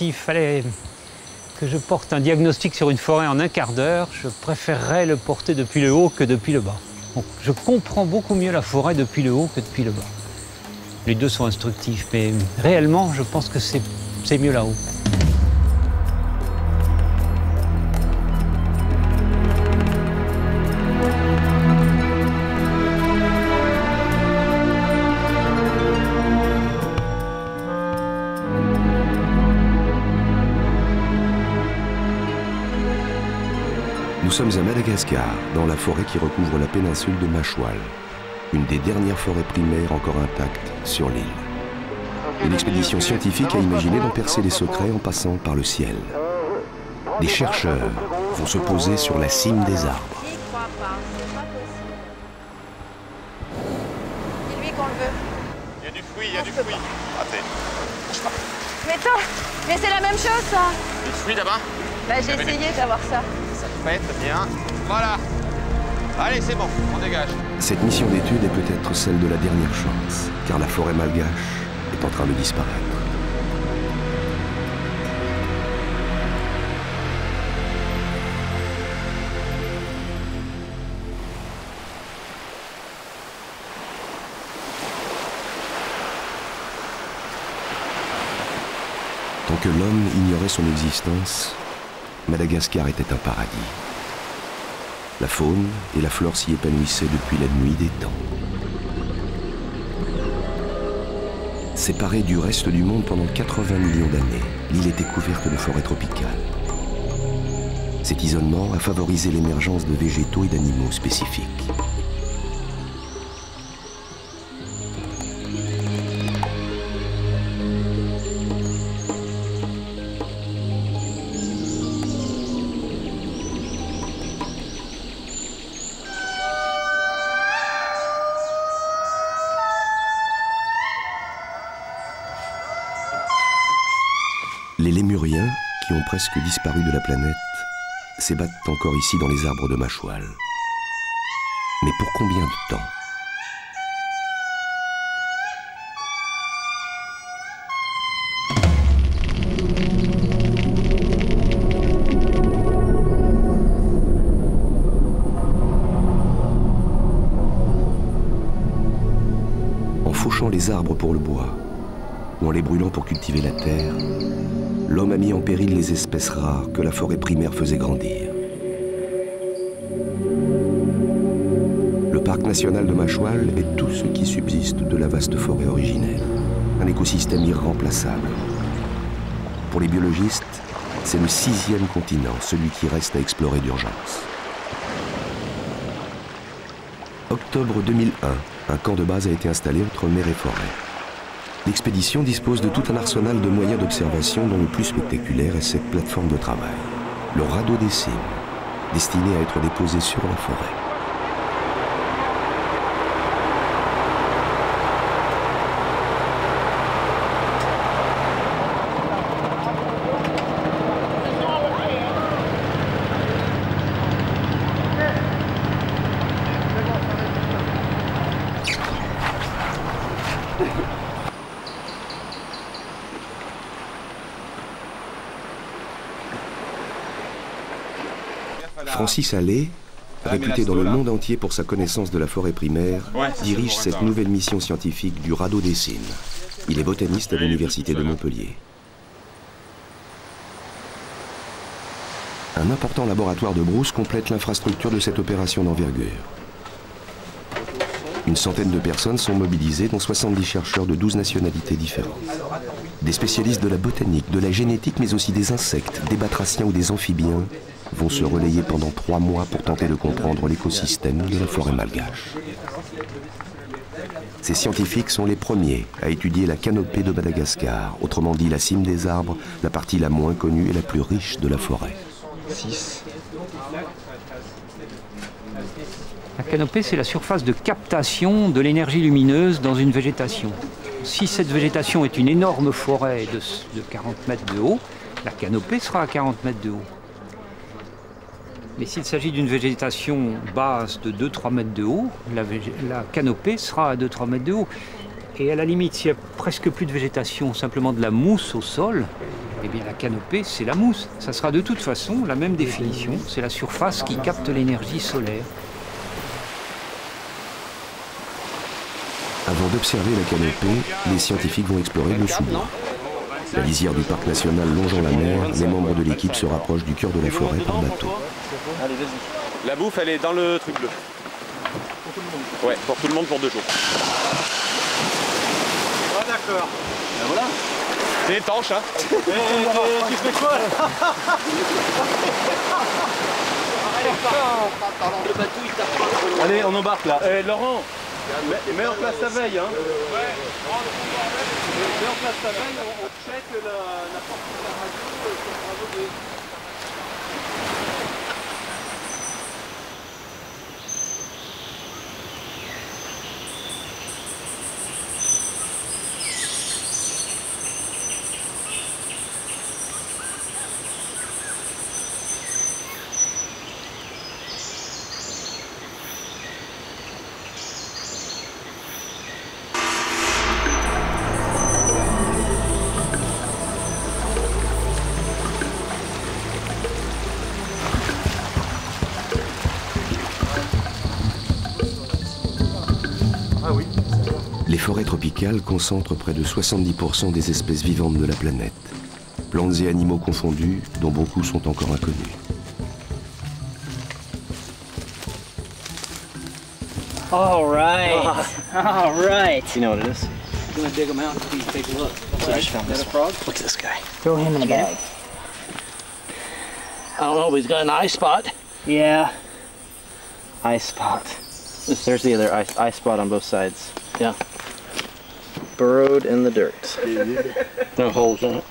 s'il fallait que je porte un diagnostic sur une forêt en un quart d'heure, je préférerais le porter depuis le haut que depuis le bas. Donc, je comprends beaucoup mieux la forêt depuis le haut que depuis le bas. Les deux sont instructifs, mais réellement, je pense que c'est mieux là-haut. Nous sommes à Madagascar, dans la forêt qui recouvre la péninsule de Machwal, une des dernières forêts primaires encore intactes sur l'île. Une expédition scientifique a imaginé d'en percer les secrets en passant par le ciel. Des chercheurs vont se poser sur la cime des arbres. Dis-lui qu'on le veut. Il y a du fruit, il y a du fruit. Raté. Mais attends, mais c'est la même chose, ça. Du fruit là-bas? Bah, j'ai essayé d'avoir ça. Ça fait très bien. Voilà. Allez, c'est bon, on dégage. Cette mission d'étude est peut-être celle de la dernière chance, car la forêt malgache est en train de disparaître. Tant que l'homme ignorait son existence, Madagascar était un paradis. La faune et la flore s'y épanouissaient depuis la nuit des temps. Séparée du reste du monde pendant 80 millions d'années, l'île était couverte de forêts tropicales. Cet isolement a favorisé l'émergence de végétaux et d'animaux spécifiques. Les lémuriens, qui ont presque disparu de la planète, s'ébattent encore ici dans les arbres de Machwal. Mais pour combien de temps ? En fauchant les arbres pour le bois, ou en les brûlant pour cultiver la terre, l'homme a mis en péril les espèces rares que la forêt primaire faisait grandir. Le parc national de Machwal est tout ce qui subsiste de la vaste forêt originelle. Un écosystème irremplaçable. Pour les biologistes, c'est le 6e continent, celui qui reste à explorer d'urgence. Octobre 2001, un camp de base a été installé entre mer et forêt. L'expédition dispose de tout un arsenal de moyens d'observation dont le plus spectaculaire est cette plateforme de travail, le radeau des cimes, destiné à être déposé sur la forêt. Francis Allais, réputé dans le monde entier pour sa connaissance de la forêt primaire, dirige cette nouvelle mission scientifique du radeau des cimes. Il est botaniste à l'université de Montpellier. Un important laboratoire de brousse complète l'infrastructure de cette opération d'envergure. Une centaine de personnes sont mobilisées, dont 70 chercheurs de 12 nationalités différentes. Des spécialistes de la botanique, de la génétique, mais aussi des insectes, des batraciens ou des amphibiens vont se relayer pendant 3 mois pour tenter de comprendre l'écosystème de la forêt malgache. Ces scientifiques sont les premiers à étudier la canopée de Madagascar, autrement dit la cime des arbres, la partie la moins connue et la plus riche de la forêt. 6. La canopée, c'est la surface de captation de l'énergie lumineuse dans une végétation. Si cette végétation est une énorme forêt de 40 mètres de haut, la canopée sera à 40 mètres de haut. Mais s'il s'agit d'une végétation basse de 2-3 mètres de haut, la canopée sera à 2-3 mètres de haut. Et à la limite, s'il y a presque plus de végétation, simplement de la mousse au sol, Eh bien la canopée, c'est la mousse. Ça sera de toute façon la même définition, c'est la surface qui capte l'énergie solaire. Avant d'observer la canopée, les scientifiques vont explorer le sous-bois. La lisière du parc national longeant la mer, les membres de l'équipe se rapprochent du cœur de la forêt par bateau. Allez, vas-y. La bouffe, elle est dans le truc bleu. Pour tout le monde. Ouais, pour tout le monde pour 2 jours. Ah d'accord. Ben voilà. C'est étanche, hein. Tu fais quoi là? Allez, on embarque là. Laurent, mets en place ta veille, hein. Ouais. Mets en place ta veille, on check la porte de la radio sur Bravo 2. Les forêts tropicales concentrent près de 70% des espèces vivantes de la planète. Plantes et animaux confondus, dont beaucoup sont encore inconnus. All right. All right. You know what it is? You want to dig them out? Please take a look. I just found this frog. Look at this guy. Throw him in the bag. I don't know, but he's got an eye spot. Yeah. Eye spot. There's the other eye spot on both sides. Yeah. Burrowed in the dirt. No holes in it.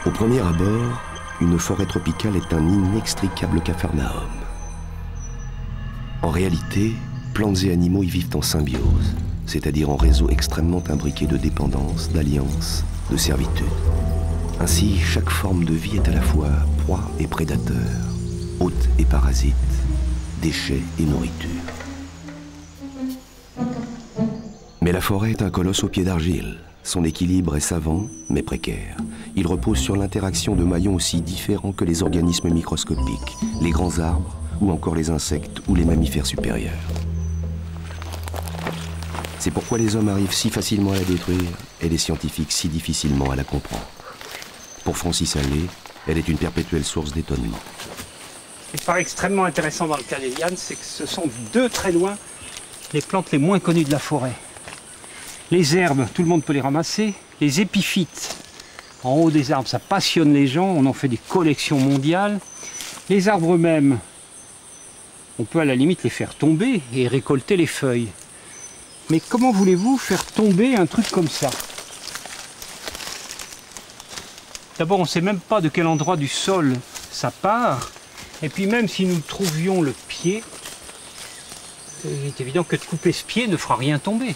Au premier abord, une forêt tropicale est un inextricable capharnaüm. En réalité, plantes et animaux y vivent en symbiose, c'est-à-dire en réseau extrêmement imbriqué de dépendance, d'alliance, de servitude. Ainsi, chaque forme de vie est à la fois proie et prédateur, hôte et parasite, déchet et nourriture. Mais la forêt est un colosse aux pieds d'argile. Son équilibre est savant, mais précaire. Il repose sur l'interaction de maillons aussi différents que les organismes microscopiques, les grands arbres, ou encore les insectes ou les mammifères supérieurs. C'est pourquoi les hommes arrivent si facilement à la détruire et les scientifiques si difficilement à la comprendre. Pour Francis Allais, elle est une perpétuelle source d'étonnement. Ce qui paraît extrêmement intéressant dans le cas des lianes, c'est que ce sont de très loin les plantes les moins connues de la forêt. Les herbes, tout le monde peut les ramasser. Les épiphytes, en haut des arbres, ça passionne les gens. On en fait des collections mondiales. Les arbres eux-mêmes, on peut à la limite les faire tomber et récolter les feuilles. Mais comment voulez-vous faire tomber un truc comme ça? D'abord, on ne sait même pas de quel endroit du sol ça part. Et puis même si nous trouvions le pied, il est évident que de couper ce pied ne fera rien tomber.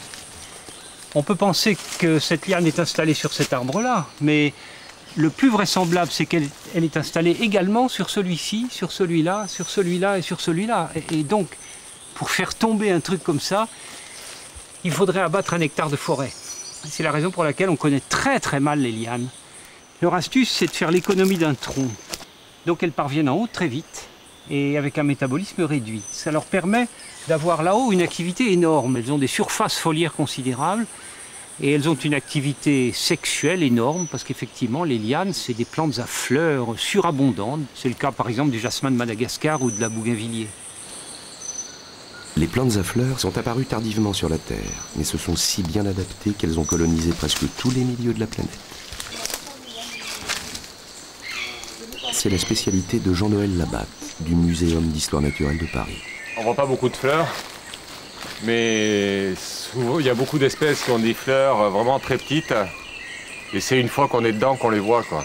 On peut penser que cette liane est installée sur cet arbre-là, mais le plus vraisemblable, c'est qu'elle est installée également sur celui-ci, sur celui-là, sur celui-là et sur celui-là. Et donc, pour faire tomber un truc comme ça, il faudrait abattre un hectare de forêt. C'est la raison pour laquelle on connaît très très mal les lianes. Leur astuce, c'est de faire l'économie d'un tronc. Donc elles parviennent en haut très vite et avec un métabolisme réduit. Ça leur permet d'avoir là-haut une activité énorme. Elles ont des surfaces foliaires considérables et elles ont une activité sexuelle énorme parce qu'effectivement les lianes, c'est des plantes à fleurs surabondantes. C'est le cas par exemple du jasmin de Madagascar ou de la bougainvilliers. Les plantes à fleurs sont apparues tardivement sur la Terre, mais se sont si bien adaptées qu'elles ont colonisé presque tous les milieux de la planète. C'est la spécialité de Jean-Noël Labatte, du Muséum d'Histoire Naturelle de Paris. On voit pas beaucoup de fleurs, mais souvent, il y a beaucoup d'espèces qui ont des fleurs vraiment très petites. Et c'est une fois qu'on est dedans qu'on les voit, quoi.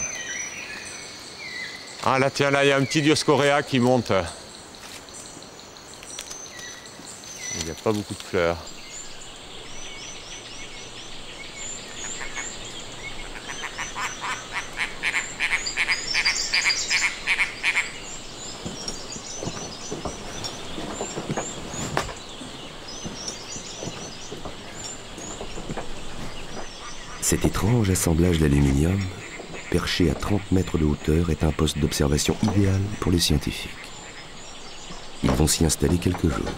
Ah là, tiens, là, il y a un petit Dioscorea qui monte. Il n'y a pas beaucoup de fleurs. Cet étrange assemblage d'aluminium, perché à 30 mètres de hauteur, est un poste d'observation idéal pour les scientifiques. Ils vont s'y installer quelques jours.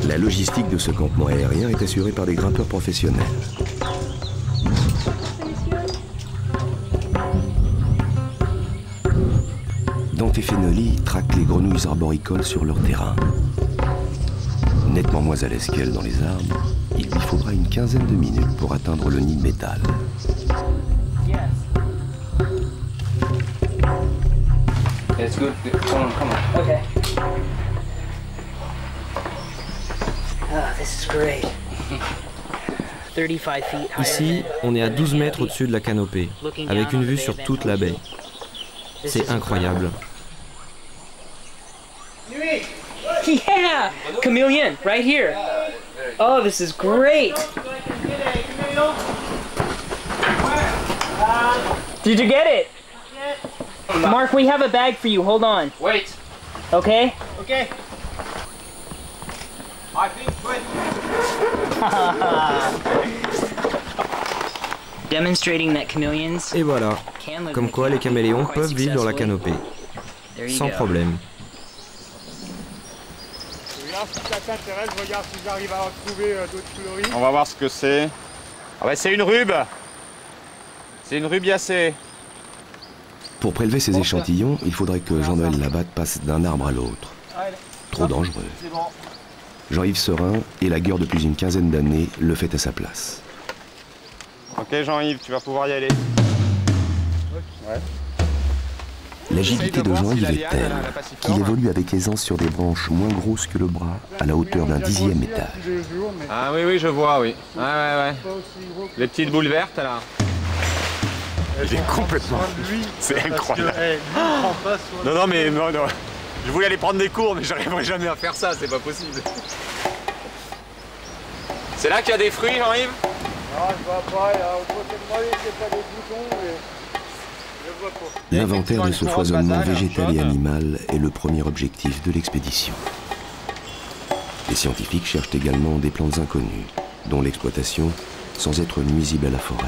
La logistique de ce campement aérien est assurée par des grimpeurs professionnels. Dante et Fenoli traquent les grenouilles arboricoles sur leur terrain. Nettement moins à l'aise qu'elles dans les arbres, il lui faudra une quinzaine de minutes pour atteindre le nid de métal. It's good. Come on. Okay. Oh, this is great. 35 feet higher. Ici, on est à 12 mètres au-dessus de la canopée, avec une vue sur toute la baie. C'est incroyable. Yeah! Chameleon, right here. Oh, this is great. Did you get it? Mark, we have a bag for you. Hold on. Wait. Okay? Okay. I think Demonstrating that chameleons Et voilà, can live comme in the quoi les canopy caméléons quite peuvent vivre dans la successfully. canopée, There you sans go. problème. Regarde si ça t'intéresse, regarde si j'arrive à retrouver d'autres coloris. On va voir ce que c'est. Ah bah c'est une rube. C'est une rubiacée. Pour prélever ces échantillons, il faudrait que Jean-Noël Labatte passe d'un arbre à l'autre. Trop dangereux. Jean-Yves Serin, élagueur depuis une quinzaine d'années, le fait à sa place. Ok Jean-Yves, tu vas pouvoir y aller. Ouais. L'agilité de Jean-Yves est telle qu'il évolue avec aisance sur des branches moins grosses que le bras, à la hauteur d'un 10e étage. Ah oui, je vois, oui. Ouais. Les petites boules vertes là. Il est complètement... C'est incroyable. Non, mais non. Je voulais aller prendre des cours, mais j'arriverai jamais à faire ça, c'est pas possible. C'est là qu'il y a des fruits, Jean-Yves? Non, je vois pas, au côté de moi, c'est pas des boutons, mais je vois pas. L'inventaire de ce foisonnement végétal et animal est le premier objectif de l'expédition. Les scientifiques cherchent également des plantes inconnues, dont l'exploitation, sans être nuisible à la forêt,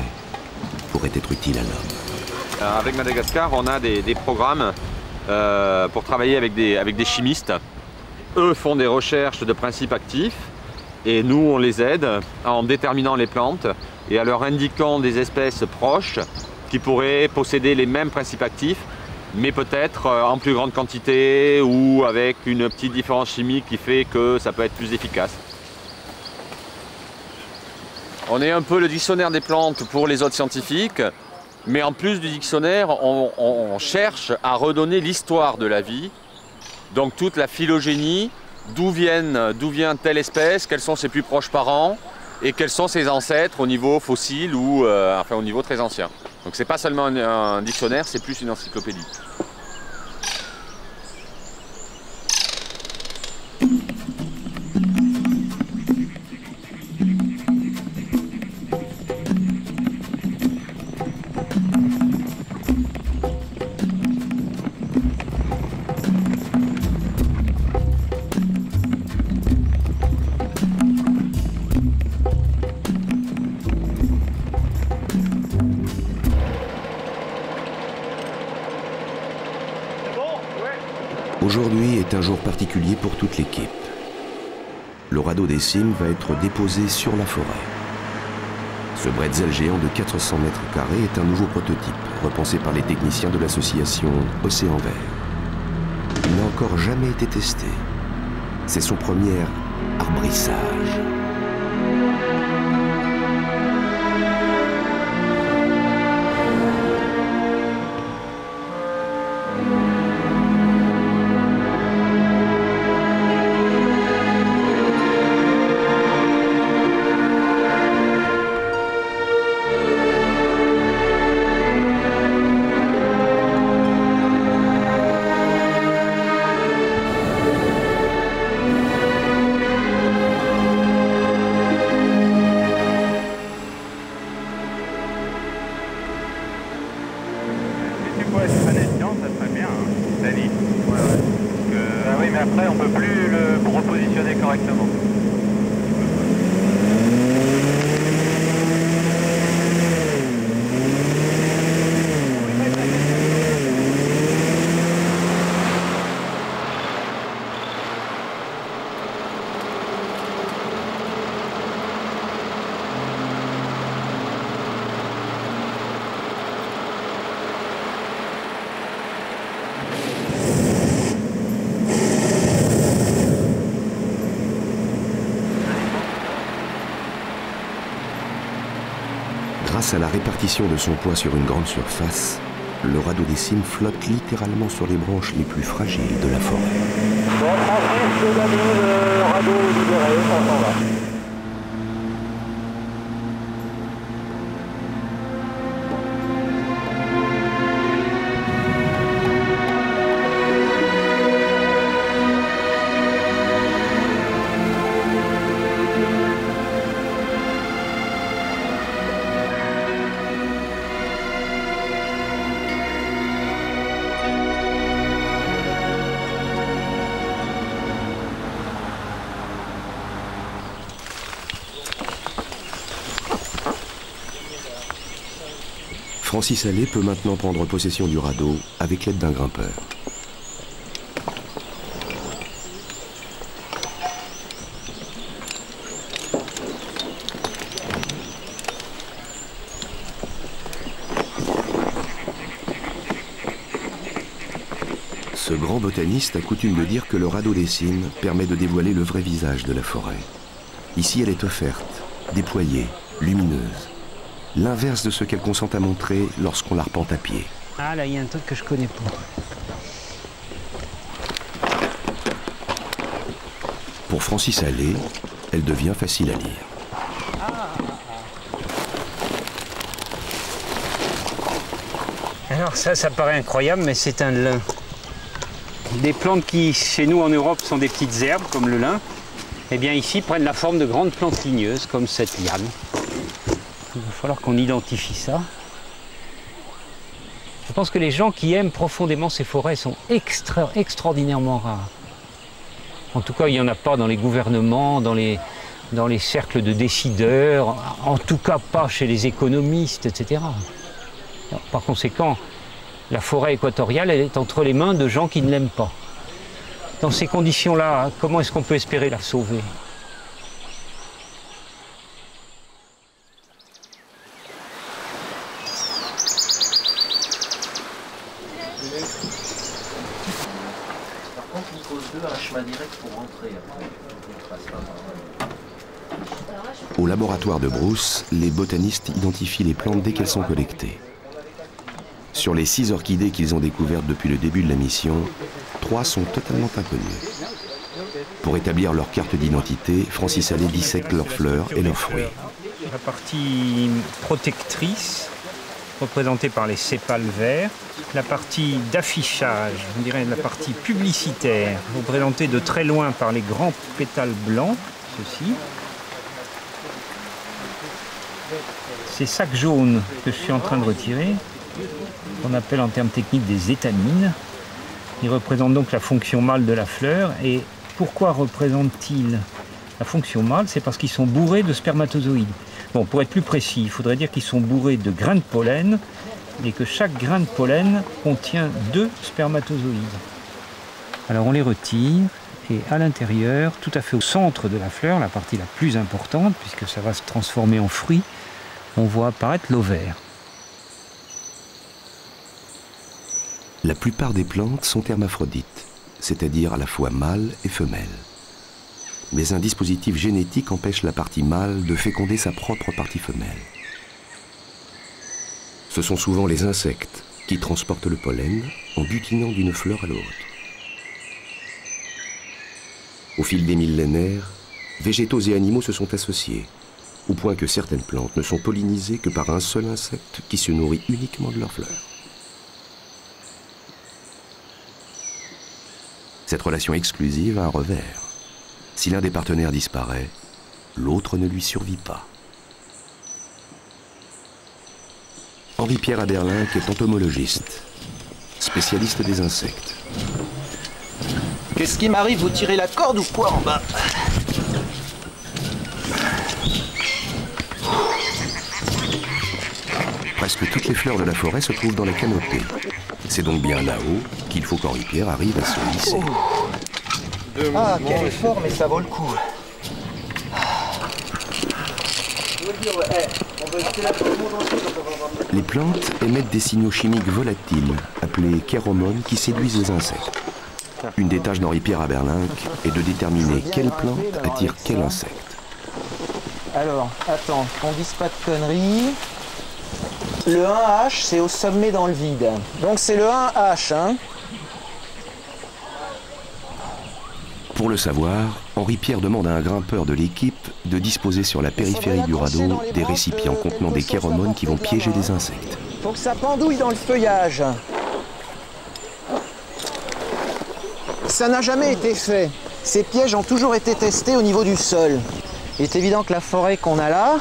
pourrait être utile à l'homme. Avec Madagascar, on a des programmes pour travailler avec des chimistes. Eux font des recherches de principes actifs et nous on les aide en déterminant les plantes et en leur indiquant des espèces proches qui pourraient posséder les mêmes principes actifs mais peut-être en plus grande quantité ou avec une petite différence chimique qui fait que ça peut être plus efficace. On est un peu le dictionnaire des plantes pour les autres scientifiques, mais en plus du dictionnaire, on cherche à redonner l'histoire de la vie, donc toute la phylogénie, d'où vient telle espèce, quels sont ses plus proches parents, et quels sont ses ancêtres au niveau fossile ou enfin au niveau très ancien. Donc c'est pas seulement un dictionnaire, c'est plus une encyclopédie. Aujourd'hui est un jour particulier pour toute l'équipe. Le radeau des cimes va être déposé sur la forêt. Ce bretzel géant de 400 mètres carrés est un nouveau prototype, repensé par les techniciens de l'association Océan Vert. Il n'a encore jamais été testé. C'est son premier arbrissage. Oui, mais après, on peut plus le repositionner correctement. Grâce à la répartition de son poids sur une grande surface, le radeau des cimes flotte littéralement sur les branches les plus fragiles de la forêt. Le radeau libéré, on s'en va. Francis Allais peut maintenant prendre possession du radeau avec l'aide d'un grimpeur. Ce grand botaniste a coutume de dire que le radeau des cimes permet de dévoiler le vrai visage de la forêt. Ici, elle est offerte, déployée, lumineuse. L'inverse de ce qu'elle consent à montrer lorsqu'on l'arpente à pied. Ah là, il y a un truc que je connais pas. Pour Francis Allais, elle devient facile à lire. Alors ça paraît incroyable, mais c'est un lin. Des plantes qui, chez nous en Europe, sont des petites herbes, comme le lin, eh bien ici prennent la forme de grandes plantes ligneuses, comme cette liane. Il va falloir qu'on identifie ça. Je pense que les gens qui aiment profondément ces forêts sont extraordinairement rares. En tout cas, il n'y en a pas dans les gouvernements, dans les cercles de décideurs, en tout cas pas chez les économistes, etc. Alors, par conséquent, la forêt équatoriale, elle est entre les mains de gens qui ne l'aiment pas. Dans ces conditions-là, comment est-ce qu'on peut espérer la sauver ? Au laboratoire de Brousse, les botanistes identifient les plantes dès qu'elles sont collectées. Sur les 6 orchidées qu'ils ont découvertes depuis le début de la mission, 3 sont totalement inconnues. Pour établir leur carte d'identité, Francis Allais dissèque leurs fleurs et leurs fruits. La partie protectrice, représentée par les sépales verts. La partie d'affichage, on dirait la partie publicitaire, représentée de très loin par les grands pétales blancs, ceux-ci. Ces sacs jaunes que je suis en train de retirer, qu'on appelle en termes techniques des étamines, ils représentent donc la fonction mâle de la fleur. Et pourquoi représentent-ils la fonction mâle? C'est parce qu'ils sont bourrés de spermatozoïdes. Bon, pour être plus précis, il faudrait dire qu'ils sont bourrés de grains de pollen et que chaque grain de pollen contient 2 spermatozoïdes. Alors on les retire et à l'intérieur, tout à fait au centre de la fleur, la partie la plus importante, puisque ça va se transformer en fruit, on voit apparaître l'ovaire. La plupart des plantes sont hermaphrodites, c'est-à-dire à la fois mâles et femelles. Mais un dispositif génétique empêche la partie mâle de féconder sa propre partie femelle. Ce sont souvent les insectes qui transportent le pollen en butinant d'une fleur à l'autre. Au fil des millénaires, végétaux et animaux se sont associés, au point que certaines plantes ne sont pollinisées que par un seul insecte qui se nourrit uniquement de leurs fleurs. Cette relation exclusive a un revers. Si l'un des partenaires disparaît, l'autre ne lui survit pas. Henri-Pierre Aderlinck est entomologiste, spécialiste des insectes. Qu'est-ce qui m'arrive? Vous tirez la corde ou quoi en bas? Presque toutes les fleurs de la forêt se trouvent dans la canopée. C'est donc bien là-haut qu'il faut qu'Henri Pierre arrive à se hisser. Ah, quel effort, mais ça vaut le coup. Les plantes émettent des signaux chimiques volatiles, appelés chéromones, qui séduisent les insectes. Une des tâches d'Henri Pierre à Berlinck est de déterminer quelle plante attire quel insecte. Alors, attends, qu'on dise pas de conneries. Le 1H, c'est au sommet dans le vide. Donc c'est le 1H, hein. Pour le savoir, Henri Pierre demande à un grimpeur de l'équipe de disposer sur la périphérie du radeau des récipients contenant des chéromones qui vont piéger les insectes. Faut que ça pendouille dans le feuillage. Ça n'a jamais été fait. Ces pièges ont toujours été testés au niveau du sol. Il est évident que la forêt qu'on a là,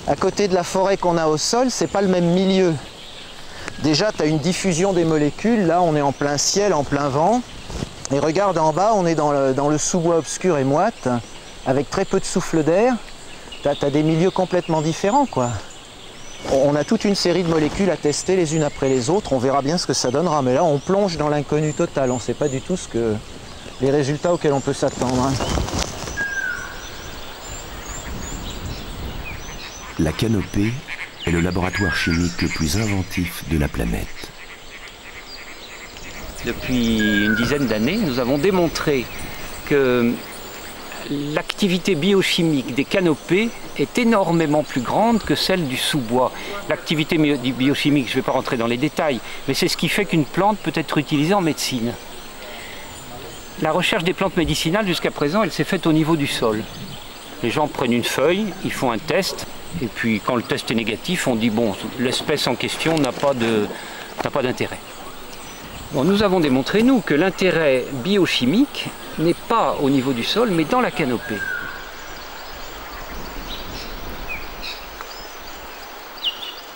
à côté de la forêt qu'on a au sol, c'est pas le même milieu. Déjà, tu as une diffusion des molécules. Là, on est en plein ciel, en plein vent. Et regarde en bas, on est dans le sous-bois obscur et moite, avec très peu de souffle d'air. Tu as des milieux complètement différents, quoi. On a toute une série de molécules à tester les unes après les autres. On verra bien ce que ça donnera. Mais là, on plonge dans l'inconnu total. On ne sait pas du tout les résultats auxquels on peut s'attendre, hein. La canopée est le laboratoire chimique le plus inventif de la planète. Depuis une dizaine d'années, nous avons démontré que l'activité biochimique des canopées est énormément plus grande que celle du sous-bois. L'activité biochimique, je ne vais pas rentrer dans les détails, mais c'est ce qui fait qu'une plante peut être utilisée en médecine. La recherche des plantes médicinales, jusqu'à présent, elle s'est faite au niveau du sol. Les gens prennent une feuille, ils font un test, et puis quand le test est négatif, on dit bon, l'espèce en question n'a pas d'intérêt. Bon, nous avons démontré, nous, que l'intérêt biochimique n'est pas au niveau du sol, mais dans la canopée.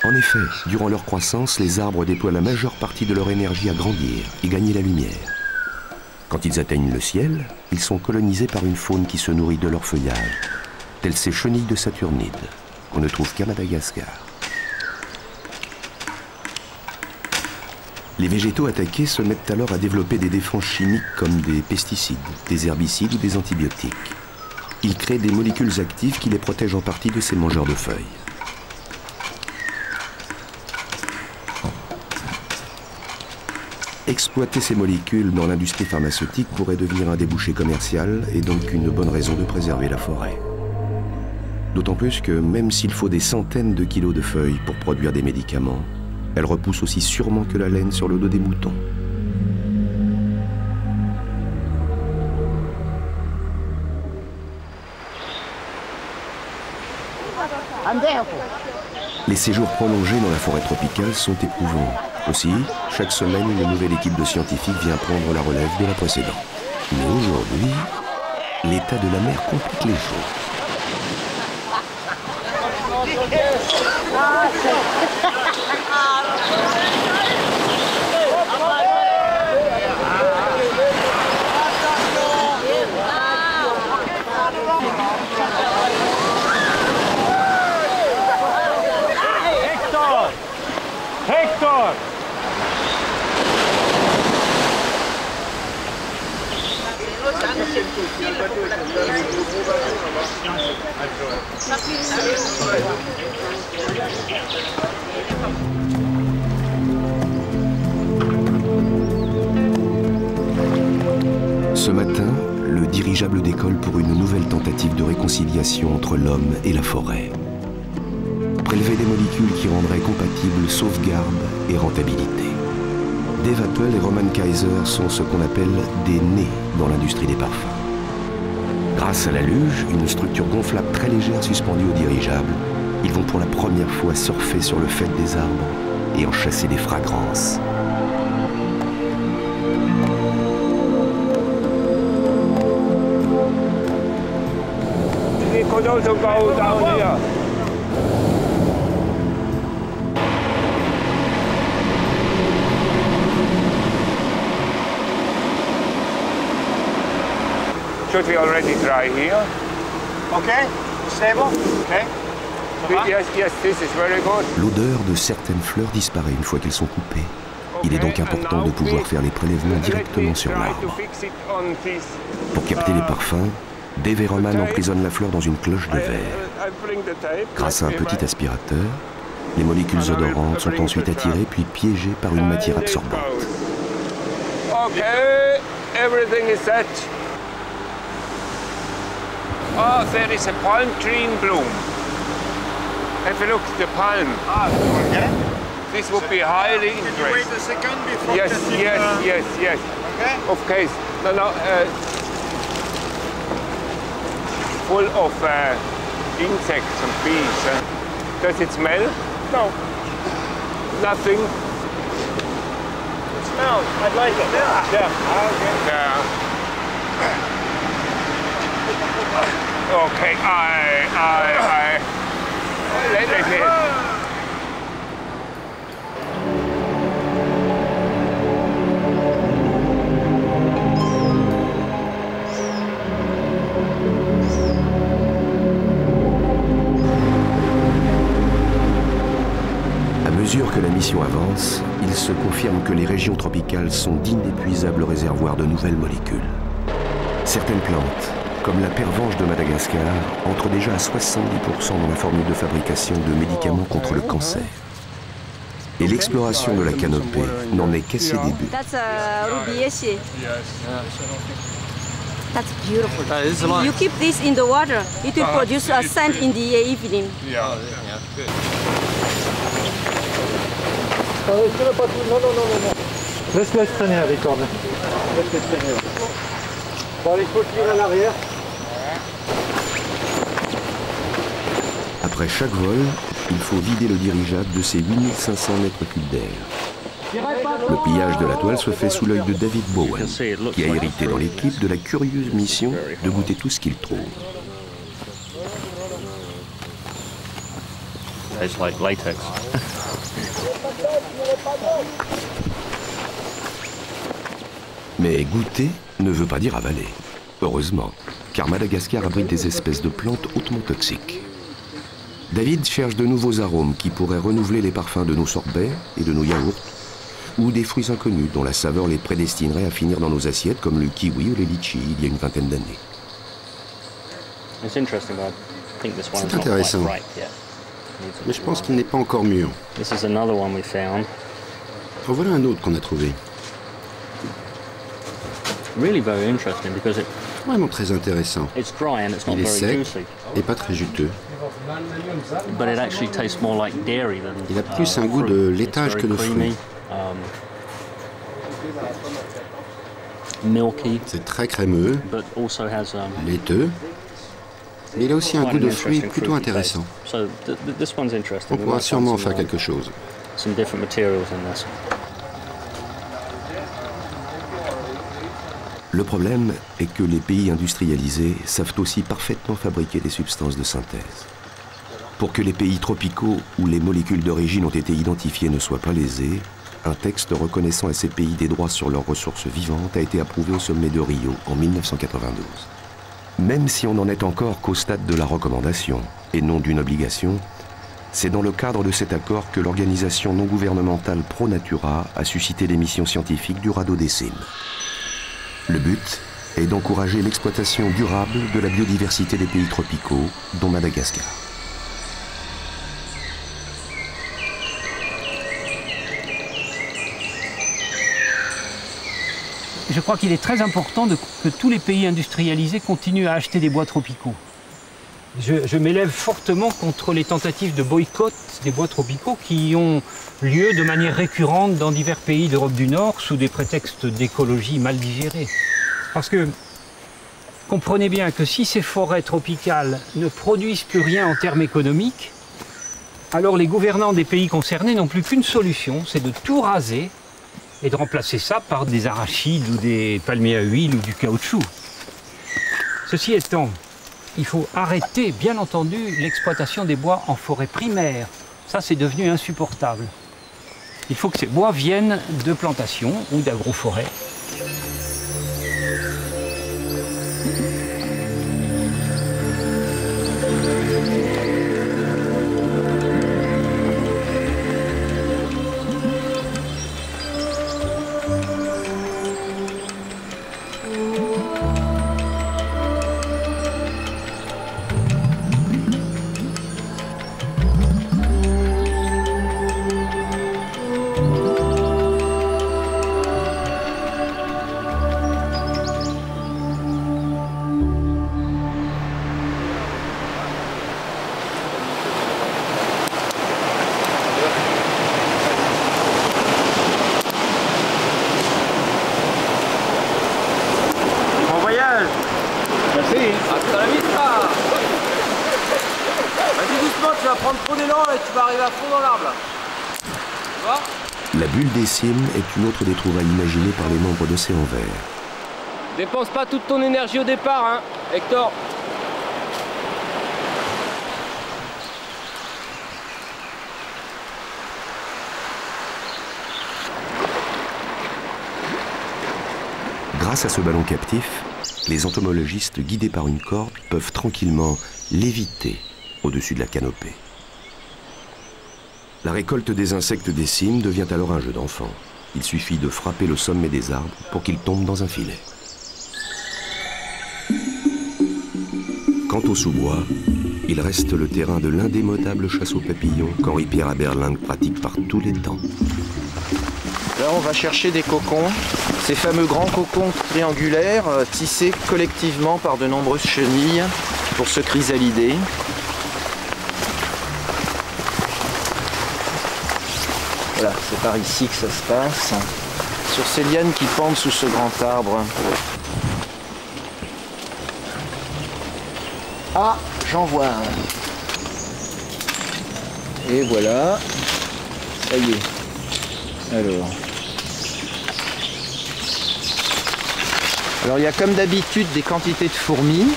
En effet, durant leur croissance, les arbres déploient la majeure partie de leur énergie à grandir et gagner la lumière. Quand ils atteignent le ciel, ils sont colonisés par une faune qui se nourrit de leur feuillage, telles ces chenilles de Saturnide, qu'on ne trouve qu'à Madagascar. Les végétaux attaqués se mettent alors à développer des défenses chimiques comme des pesticides, des herbicides ou des antibiotiques. Ils créent des molécules actives qui les protègent en partie de ces mangeurs de feuilles. Exploiter ces molécules dans l'industrie pharmaceutique pourrait devenir un débouché commercial et donc une bonne raison de préserver la forêt. D'autant plus que même s'il faut des centaines de kilos de feuilles pour produire des médicaments, elles repoussent aussi sûrement que la laine sur le dos des moutons. Les séjours prolongés dans la forêt tropicale sont éprouvants. Aussi, chaque semaine, une nouvelle équipe de scientifiques vient prendre la relève de la précédente. Mais aujourd'hui, l'état de la mer complique les choses. Hector! Ce matin, le dirigeable décolle pour une nouvelle tentative de réconciliation entre l'homme et la forêt. Prélever des molécules qui rendraient compatibles sauvegarde et rentabilité. Dave Apple et Roman Kaiser sont ce qu'on appelle des nés dans l'industrie des parfums. Grâce à la luge, une structure gonflable très légère suspendue au dirigeable, ils vont pour la première fois surfer sur le faîte des arbres et en chasser des fragrances. should be already dry here. Okay, stable. Okay. Yes, yes, this is very good. L'odeur de certaines fleurs disparaît une fois qu'elles sont coupées. Il est donc important de pouvoir faire les prélèvements directement sur l'arbre. Pour capter les parfums, Dave et Roman emprisonnent la fleur dans une cloche de verre. Grâce à un petit aspirateur, les molécules odorantes sont ensuite attirées puis piégées par une matière absorbante. Okay, everything is set. Oh, there is a palm tree in bloom. Have a look at the palm. Okay. This would be highly Can you wait interesting. a second before Yes, testing, yes. Okay. Of course. No. Full of insects and bees. Does it smell? No. Nothing. It smells. I'd like it. Yeah. Okay. Yeah. Okay. Let me. À mesure que la mission avance, il se confirme que les régions tropicales sont d'inépuisables réservoirs de nouvelles molécules. Certaines plantes, comme la pervenche de Madagascar, entrent déjà à 70% dans la formule de fabrication de médicaments contre le cancer. Et l'exploration de la canopée n'en est qu'à ses débuts. That's rubiaceae. That's beautiful. You keep this in the water, it will produce a scent in the evening. Laisse-le traîner la licorne. Laisse-le traîner. Bon, il faut tirer à l'arrière. Après chaque vol, il faut vider le dirigeable de ses 8500 mètres cubes d'air. Le pillage de la toile se fait sous l'œil de David Bowen, qui a hérité dans l'équipe de la curieuse mission de goûter tout ce qu'il trouve. It's like latex. Mais goûter ne veut pas dire avaler. Heureusement, car Madagascar abrite des espèces de plantes hautement toxiques. David cherche de nouveaux arômes qui pourraient renouveler les parfums de nos sorbets et de nos yaourts, ou des fruits inconnus dont la saveur les prédestinerait à finir dans nos assiettes comme le kiwi ou les litchis il y a une vingtaine d'années. C'est intéressant, mais je pense qu'il n'est pas encore mûr. En voilà un autre qu'on a trouvé. Vraiment très intéressant. Il est sec et pas très juteux. Il a plus un goût de laitage que de fruits. C'est très crémeux, laiteux, mais il a aussi un goût de fruits plutôt intéressant. On pourra sûrement en faire quelque chose. Le problème est que les pays industrialisés savent aussi parfaitement fabriquer des substances de synthèse. Pour que les pays tropicaux où les molécules d'origine ont été identifiées ne soient pas lésées, un texte reconnaissant à ces pays des droits sur leurs ressources vivantes a été approuvé au sommet de Rio en 1992. Même si on n'en est encore qu'au stade de la recommandation et non d'une obligation, c'est dans le cadre de cet accord que l'organisation non gouvernementale Pro Natura a suscité les missions scientifiques du radeau des cimes. Le but est d'encourager l'exploitation durable de la biodiversité des pays tropicaux, dont Madagascar. Je crois qu'il est très important que tous les pays industrialisés continuent à acheter des bois tropicaux. Je m'élève fortement contre les tentatives de boycott des bois tropicaux qui ont lieu de manière récurrente dans divers pays d'Europe du Nord sous des prétextes d'écologie mal digérés. Parce que comprenez bien que si ces forêts tropicales ne produisent plus rien en termes économiques, alors les gouvernants des pays concernés n'ont plus qu'une solution, c'est de tout raser et de remplacer ça par des arachides ou des palmiers à huile ou du caoutchouc. Ceci étant, il faut arrêter, bien entendu, l'exploitation des bois en forêt primaire. Ça, c'est devenu insupportable. Il faut que ces bois viennent de plantations ou d'agroforêts. fait. Hasta la vista. Vas-y doucement, tu vas prendre trop d'élan et tu vas arriver à fond dans l'arbre là. Tu vois? La bulle des cimes est une autre des trouvailles imaginées par les membres d'Océan Vert. Dépense pas toute ton énergie au départ, hein, Hector. Grâce à ce ballon captif, les entomologistes guidés par une corde peuvent tranquillement léviter au-dessus de la canopée. La récolte des insectes des cimes devient alors un jeu d'enfant. Il suffit de frapper le sommet des arbres pour qu'ils tombent dans un filet. Quant au sous-bois, il reste le terrain de l'indémodable chasse aux papillons qu'Henri-Pierre Aberlingue pratique par tous les temps. Là, on va chercher des cocons, ces fameux grands cocons triangulaires tissés collectivement par de nombreuses chenilles pour se chrysalider. Voilà, c'est par ici que ça se passe, sur ces lianes qui pendent sous ce grand arbre. Ah, j'en vois un. Et voilà, ça y est. Alors il y a comme d'habitude des quantités de fourmis.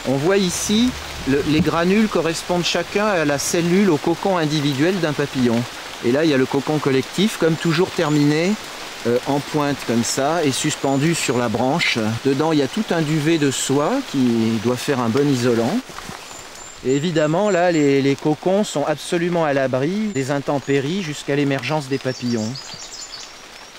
On voit ici, les granules correspondent chacun à la cellule, au cocon individuel d'un papillon. Et là, il y a le cocon collectif, comme toujours terminé en pointe comme ça et suspendu sur la branche. Dedans, il y a tout un duvet de soie qui doit faire un bon isolant. Et évidemment, là, les cocons sont absolument à l'abri des intempéries jusqu'à l'émergence des papillons.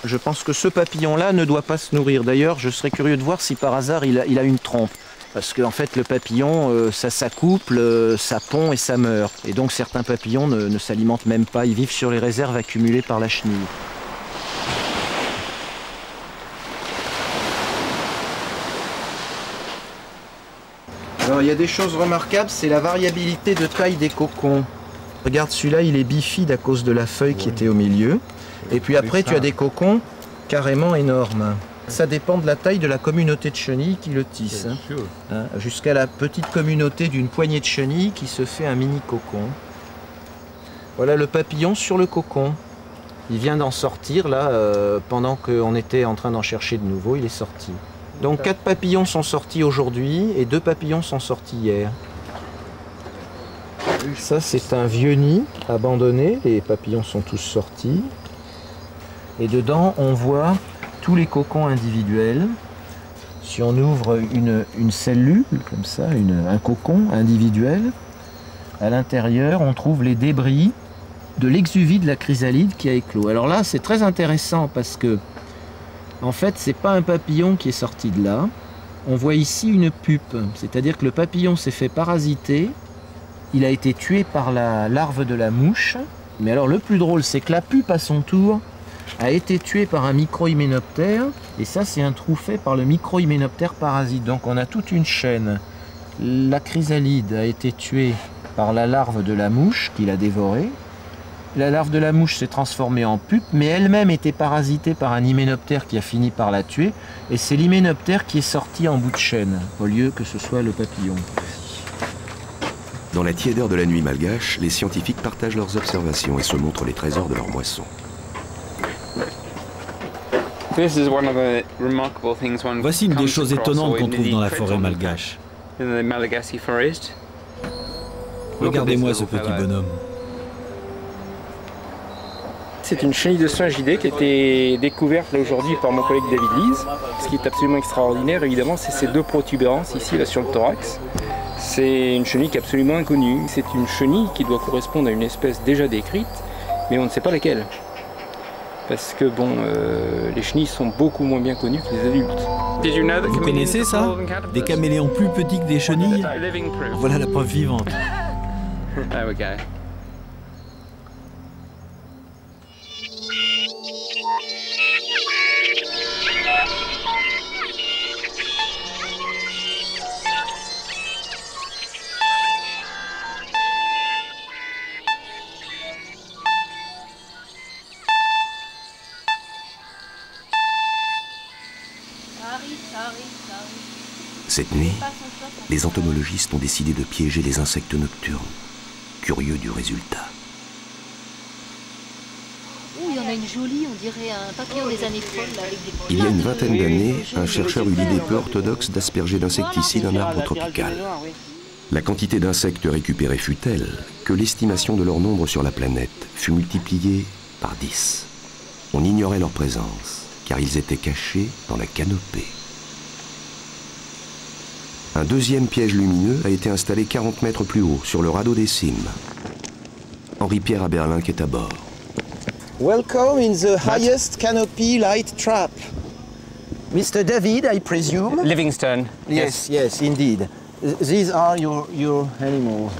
Je pense que ce papillon-là ne doit pas se nourrir. D'ailleurs, je serais curieux de voir si par hasard il a une trompe. Parce qu'en fait, le papillon, ça s'accouple, ça pond et ça meurt. Et donc, certains papillons ne s'alimentent même pas. Ils vivent sur les réserves accumulées par la chenille. Alors, il y a des choses remarquables, c'est la variabilité de taille des cocons. Regarde, celui-là, il est bifide à cause de la feuille qui était au milieu. Et puis après, tu as des cocons carrément énormes. Ça dépend de la taille de la communauté de chenilles qui le tisse. Jusqu'à la petite communauté d'une poignée de chenilles qui se fait un mini cocon. Voilà le papillon sur le cocon. Il vient d'en sortir là, pendant qu'on était en train d'en chercher de nouveau, il est sorti. Donc 4 papillons sont sortis aujourd'hui et 2 papillons sont sortis hier. Ça c'est un vieux nid abandonné, les papillons sont tous sortis. Et dedans on voit tous les cocons individuels. Si on ouvre une cellule, comme ça, un cocon individuel, à l'intérieur, on trouve les débris de l'exuvie de la chrysalide qui a éclos. Alors là, c'est très intéressant parce que, en fait, c'est pas un papillon qui est sorti de là. On voit ici une pupe, c'est-à-dire que le papillon s'est fait parasiter. Il a été tué par la larve de la mouche. Mais alors, le plus drôle, c'est que la pupe, à son tour, a été tué par un micro-hyménoptère, et ça c'est un trou fait par le micro-hyménoptère parasite. Donc on a toute une chaîne. La chrysalide a été tuée par la larve de la mouche qui l'a dévorée. La larve de la mouche s'est transformée en pupe, mais elle-même était parasitée par un hyménoptère qui a fini par la tuer, et c'est l'hyménoptère qui est sorti en bout de chaîne, au lieu que ce soit le papillon. Dans la tiédeur de la nuit malgache, les scientifiques partagent leurs observations et se montrent les trésors de leur moisson. Voici une des choses étonnantes qu'on trouve dans la forêt malgache. Regardez-moi ce petit bonhomme. C'est une chenille de Swingidea qui a été découverte là aujourd'hui par mon collègue David Lees. Ce qui est absolument extraordinaire, évidemment, c'est ces deux protubérances ici, là, sur le thorax. C'est une chenille qui est absolument inconnue. C'est une chenille qui doit correspondre à une espèce déjà décrite, mais on ne sait pas laquelle. Parce que bon, les chenilles sont beaucoup moins bien connues que les adultes. Vous connaissez ça? Des caméléons plus petits que des chenilles? Voilà la preuve vivante. Cette nuit, les entomologistes ont décidé de piéger les insectes nocturnes, curieux du résultat. Il y en a une jolie, on dirait un papillon des années folles. Avec des... Il y a une vingtaine d'années, un chercheur eut l'idée peu orthodoxe d'asperger d'insecticides un arbre tropical. La quantité d'insectes récupérés fut telle que l'estimation de leur nombre sur la planète fut multipliée par 10. On ignorait leur présence, car ils étaient cachés dans la canopée. Un deuxième piège lumineux a été installé 40 mètres plus haut, sur le radeau des cimes. Henri-Pierre Aberlin est à bord. Welcome in the highest canopy light trap. Mr. David, I presume? Livingstone. Yes, yes, indeed. These are your animals.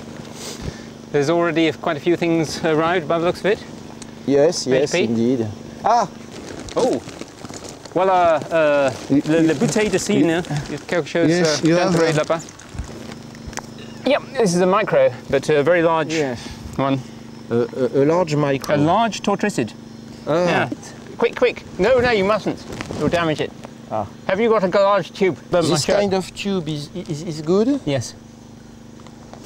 There's already quite a few things arrived by the looks of it. Yes, yes, indeed. Ah! Oh! Voilà, la bouteille de cine, quelque chose d'entré là-bas. Yep, this is a micro, but a very large one. A large micro? A large tortricid. Ah. Yeah. Quick, quick. No, no, you mustn't. You'll damage it. Ah. Have you got a large tube? This kind of tube is good? Yes.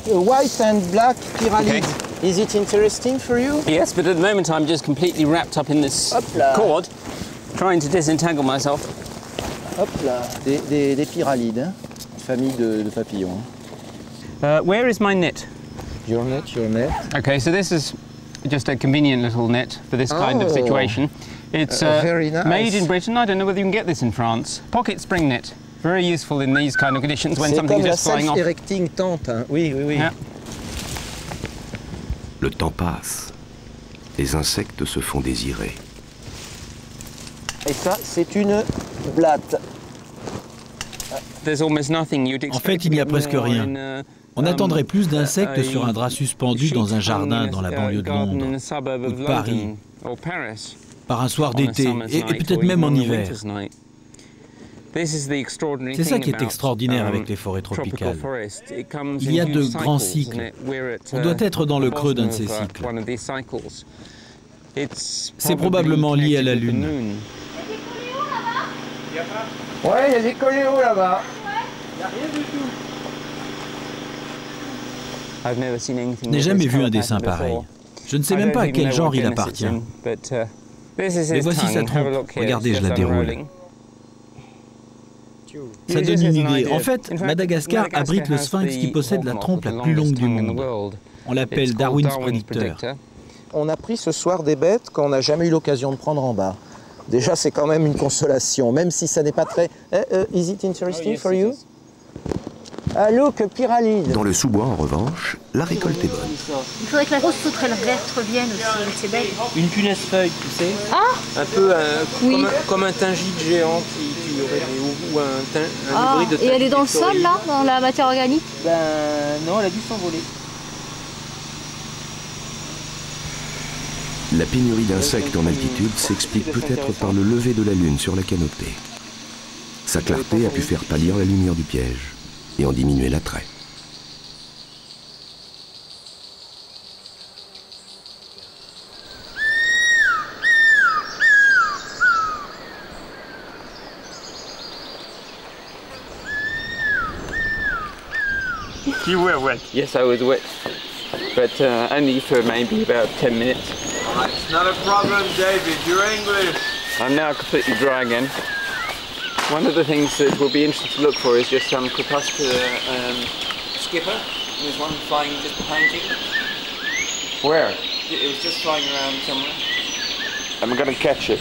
White and black pyralids. Okay. Is it interesting for you? Yes, but at the moment I'm just completely wrapped up in this cord, trying to disentangle myself. Hop là, des pyralides, hein? Famille de papillons. Where is my net? Your net, your net. Okay, so this is just a convenient little net for this kind of situation. It's very nice. Made in Britain. I don't know whether you can get this in France. Pocket spring net. Very useful in these kind of conditions when something's just flying off. C'est comme la self-erecting tent, hein? Oui, oui, oui. Yeah. Le temps passe. Les insectes se font désirer. Et ça, c'est une blatte. En fait, il n'y a presque rien. On attendrait plus d'insectes sur un drap suspendu dans un jardin dans la banlieue de Londres ou de Paris, par un soir d'été et peut-être même en hiver. C'est ça qui est extraordinaire avec les forêts tropicales. Il y a de grands cycles. On doit être dans le creux d'un de ces cycles. C'est probablement lié à la Lune. Ouais, il y a des coléos là-bas. Il n'y a rien du tout. Je n'ai jamais vu un dessin pareil. Je ne sais même pas à quel genre il appartient. Mais voici sa trompe. Regardez, je la déroule. Ça donne une idée. En fait, Madagascar abrite le sphinx qui possède la trompe la plus longue du monde. On l'appelle Darwin's Predictor. On a pris ce soir des bêtes qu'on n'a jamais eu l'occasion de prendre en bas. Déjà, c'est quand même une consolation, même si ça n'est pas très... is it interesting for you? Ah, look, pyralide. Dans le sous-bois, en revanche, la récolte est bonne. Il faudrait que la grosse sauterelle verte revienne aussi, c'est belle. Une punaise-feuille, tu sais. Ah! Un peu comme un tingide géant qui aurait ou un hybride de tingide. Et elle est dans le sol, là, dans la matière organique? Ben non, elle a dû s'envoler. La pénurie d'insectes en altitude s'explique peut-être par le lever de la Lune sur la canopée. Sa clarté a pu faire pâlir la lumière du piège et en diminuer l'attrait. You were wet. Yes, I was wet, but only for maybe about 10 minutes. It's not a problem, David. You're English. I'm now completely dry again. One of the things that will be interesting to look for is just some crepuscular skipper. There's one flying just behind you. Where? It was just flying around somewhere. I'm gonna catch it.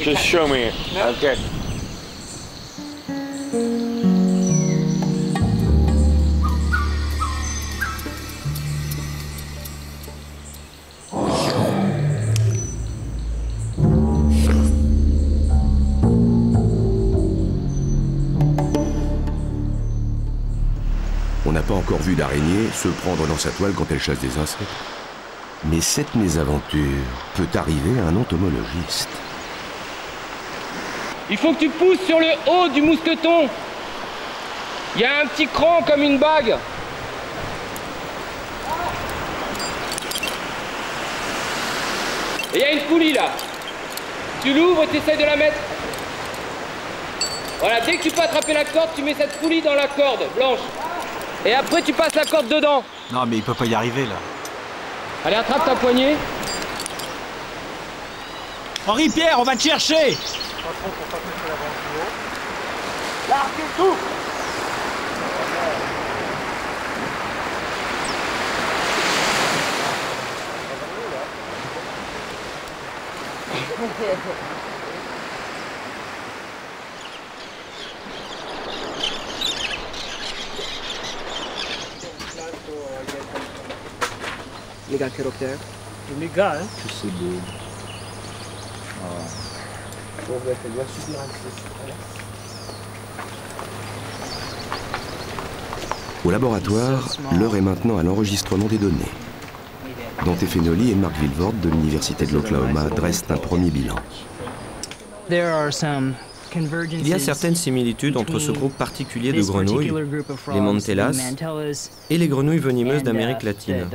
Just show me it. No? Okay. On n'a pas encore vu d'araignée se prendre dans sa toile quand elle chasse des insectes. Mais cette mésaventure peut arriver à un entomologiste. Il faut que tu pousses sur le haut du mousqueton. Il y a un petit cran comme une bague. Et il y a une poulie là. Tu l'ouvres et tu essaies de la mettre. Voilà, dès que tu peux attraper la corde, tu mets cette poulie dans la corde blanche. Et après, tu passes la corde dedans. Non, mais il peut pas y arriver, là. Allez, attrape ta poignée. Henri-Pierre, on va te chercher. L'arc et tout. Les gars chiroptères. Les gars, hein. Que c'est beau. Bon, ben, elle doit subir un stress. Au laboratoire, l'heure est maintenant à l'enregistrement des données. Dante Fenoli et Mark Vilvoorde de l'Université de l'Oklahoma dressent un premier bilan. Il y a certaines similitudes entre ce groupe particulier de grenouilles, les mantellas, et les grenouilles venimeuses d'Amérique latine.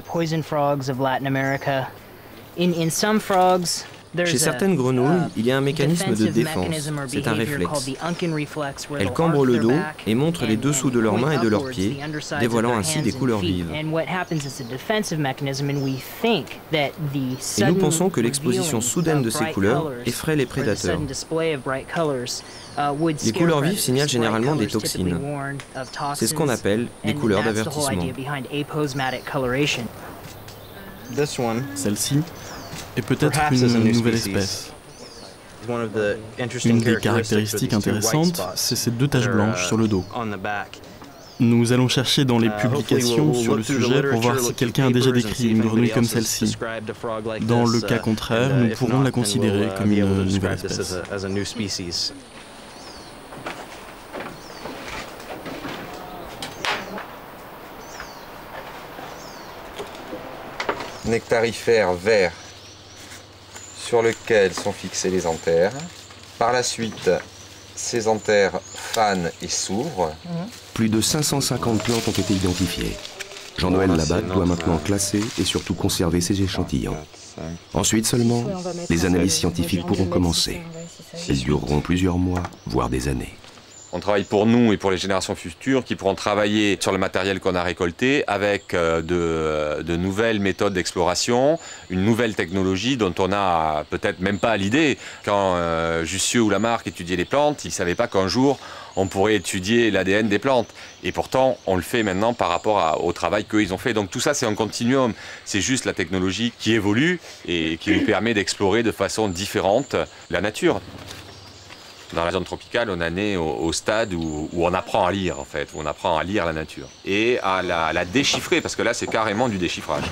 Chez certaines grenouilles, il y a un mécanisme de défense, c'est un réflexe. Elles cambrent le dos et montrent les dessous de leurs mains et de leurs pieds, dévoilant ainsi des couleurs vives. Et nous pensons que l'exposition soudaine de ces couleurs effraie les prédateurs. Les couleurs vives signalent généralement des toxines. C'est ce qu'on appelle des couleurs d'avertissement. Celle-ci est peut-être une nouvelle espèce. Une des caractéristiques intéressantes, c'est ces deux taches blanches sur le dos. Nous allons chercher dans les publications sur le sujet pour voir si quelqu'un a déjà décrit une grenouille comme celle-ci. Dans le cas contraire, nous pourrons la considérer comme une nouvelle espèce. Nectarifère vert sur lequel sont fixés les anthères. Par la suite, ces anthères fanent et s'ouvrent. Plus de 550 plantes ont été identifiées. Jean-Noël Labatte doit maintenant classer et surtout conserver ses échantillons. Ensuite seulement, les analyses scientifiques pourront commencer. Elles dureront plusieurs mois, voire des années. On travaille pour nous et pour les générations futures qui pourront travailler sur le matériel qu'on a récolté avec de nouvelles méthodes d'exploration, une nouvelle technologie dont on n'a peut-être même pas l'idée. Quand Jussieu ou Lamarck étudiaient les plantes, ils ne savaient pas qu'un jour on pourrait étudier l'ADN des plantes. Et pourtant, on le fait maintenant par rapport au travail qu'eux ont fait. Donc tout ça, c'est un continuum. C'est juste la technologie qui évolue et qui nous permet d'explorer de façon différente la nature. Dans la zone tropicale, on en est au stade où on apprend à lire, en fait, où on apprend à lire la nature. Et à la déchiffrer, parce que là, c'est carrément du déchiffrage.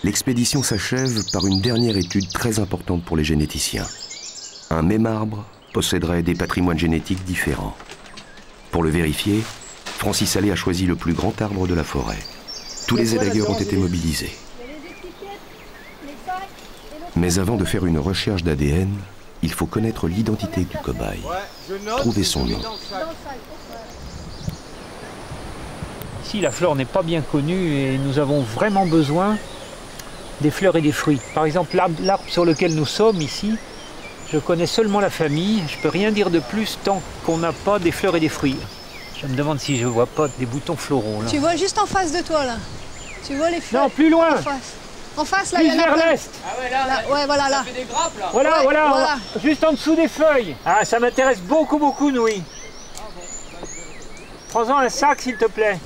L'expédition s'achève par une dernière étude très importante pour les généticiens. Un même arbre posséderait des patrimoines génétiques différents. Pour le vérifier, Francis Allais a choisi le plus grand arbre de la forêt. Tous les élagueurs ont été mobilisés. Mais avant de faire une recherche d'ADN, il faut connaître l'identité du cobaye, trouver son nom. Ici, la flore n'est pas bien connue et nous avons vraiment besoin des fleurs et des fruits. Par exemple, l'arbre sur lequel nous sommes ici, je connais seulement la famille, je ne peux rien dire de plus tant qu'on n'a pas des fleurs et des fruits. Je me demande si je ne vois pas des boutons floraux. Là. Tu vois juste en face de toi, là. Tu vois les fleurs? Non, plus loin. En face, là, il y en a vers plein. l'est. Ah ouais, là, ouais, voilà, là. Ça fait des grappes, là. Voilà, ouais, voilà, juste en dessous des feuilles. Ah, ça m'intéresse beaucoup, Louis. Prends-en un sac, s'il te plaît.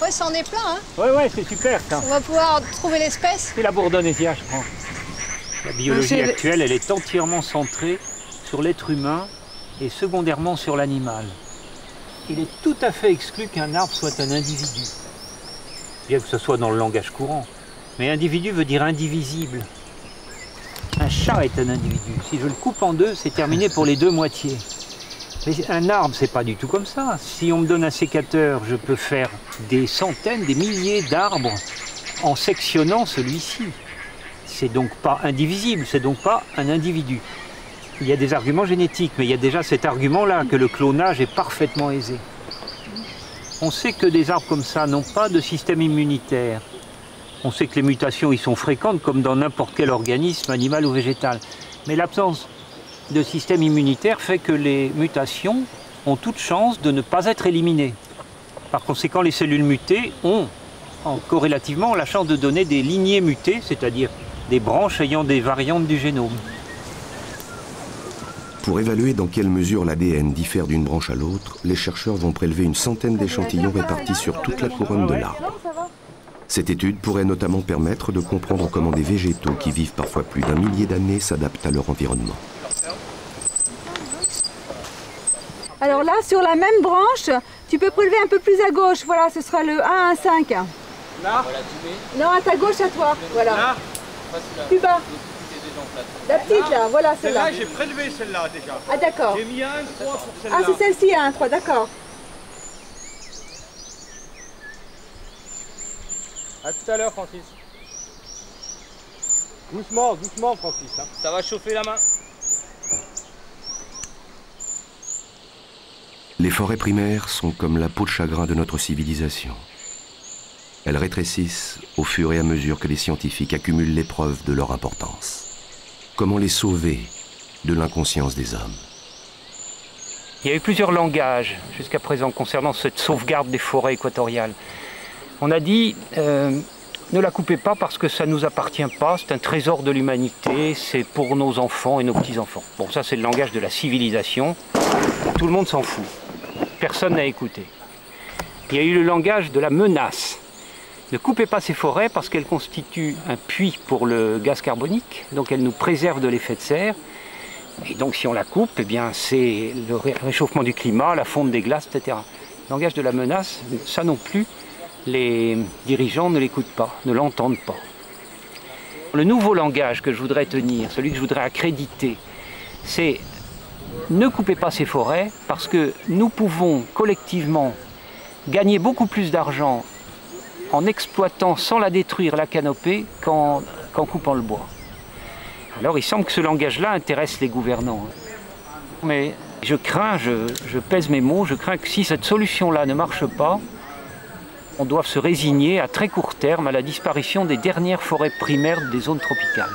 Ouais, ça en est plein, hein. Ouais, c'est super, ça. On va pouvoir trouver l'espèce. C'est la bourdonnésia, je pense. La biologie actuelle, elle est entièrement centrée sur l'être humain et secondairement sur l'animal. Il est tout à fait exclu qu'un arbre soit un individu, bien que ce soit dans le langage courant. Mais individu veut dire indivisible. Un chat est un individu. Si je le coupe en deux, c'est terminé pour les deux moitiés. Mais un arbre, c'est pas du tout comme ça. Si on me donne un sécateur, je peux faire des centaines, des milliers d'arbres en sectionnant celui-ci. C'est donc pas indivisible, c'est donc pas un individu. Il y a des arguments génétiques, mais il y a déjà cet argument-là, que le clonage est parfaitement aisé. On sait que des arbres comme ça n'ont pas de système immunitaire. On sait que les mutations y sont fréquentes comme dans n'importe quel organisme, animal ou végétal. Mais l'absence de système immunitaire fait que les mutations ont toute chance de ne pas être éliminées. Par conséquent, les cellules mutées ont, corrélativement, la chance de donner des lignées mutées, c'est-à-dire des branches ayant des variantes du génome. Pour évaluer dans quelle mesure l'ADN diffère d'une branche à l'autre, les chercheurs vont prélever une centaine d'échantillons répartis sur toute la couronne de l'arbre. Cette étude pourrait notamment permettre de comprendre comment des végétaux qui vivent parfois plus d'1 millier d'années s'adaptent à leur environnement. Alors là, sur la même branche, tu peux prélever un peu plus à gauche. Voilà, ce sera le 1,1,5. Là? Non, à ta gauche, à toi. Voilà. Là? Plus bas. La petite là, voilà celle-là. Celle-là, j'ai prélevé celle-là déjà. Ah d'accord. J'ai mis 1,3 pour celle-là. Ah, c'est celle-ci, 1,3, d'accord. A tout à l'heure, Francis. Doucement, doucement, Francis. Hein. Ça va chauffer la main. Les forêts primaires sont comme la peau de chagrin de notre civilisation. Elles rétrécissent au fur et à mesure que les scientifiques accumulent les preuves de leur importance. Comment les sauver de l'inconscience des hommes? Il y a eu plusieurs langages jusqu'à présent concernant cette sauvegarde des forêts équatoriales. On a dit, ne la coupez pas parce que ça ne nous appartient pas, c'est un trésor de l'humanité, c'est pour nos enfants et nos petits-enfants. Bon, ça c'est le langage de la civilisation, tout le monde s'en fout, personne n'a écouté. Il y a eu le langage de la menace. Ne coupez pas ces forêts parce qu'elles constituent un puits pour le gaz carbonique, donc elles nous préservent de l'effet de serre. Et donc si on la coupe, eh bien c'est le réchauffement du climat, la fonte des glaces, etc. Le langage de la menace, ça non plus, les dirigeants ne l'écoutent pas, ne l'entendent pas. Le nouveau langage que je voudrais tenir, celui que je voudrais accréditer, c'est ne coupez pas ces forêts parce que nous pouvons collectivement gagner beaucoup plus d'argent en exploitant sans la détruire la canopée qu'en coupant le bois. Alors il semble que ce langage-là intéresse les gouvernants. Mais je crains, je pèse mes mots, je crains que si cette solution-là ne marche pas, on doive se résigner à très court terme à la disparition des dernières forêts primaires des zones tropicales.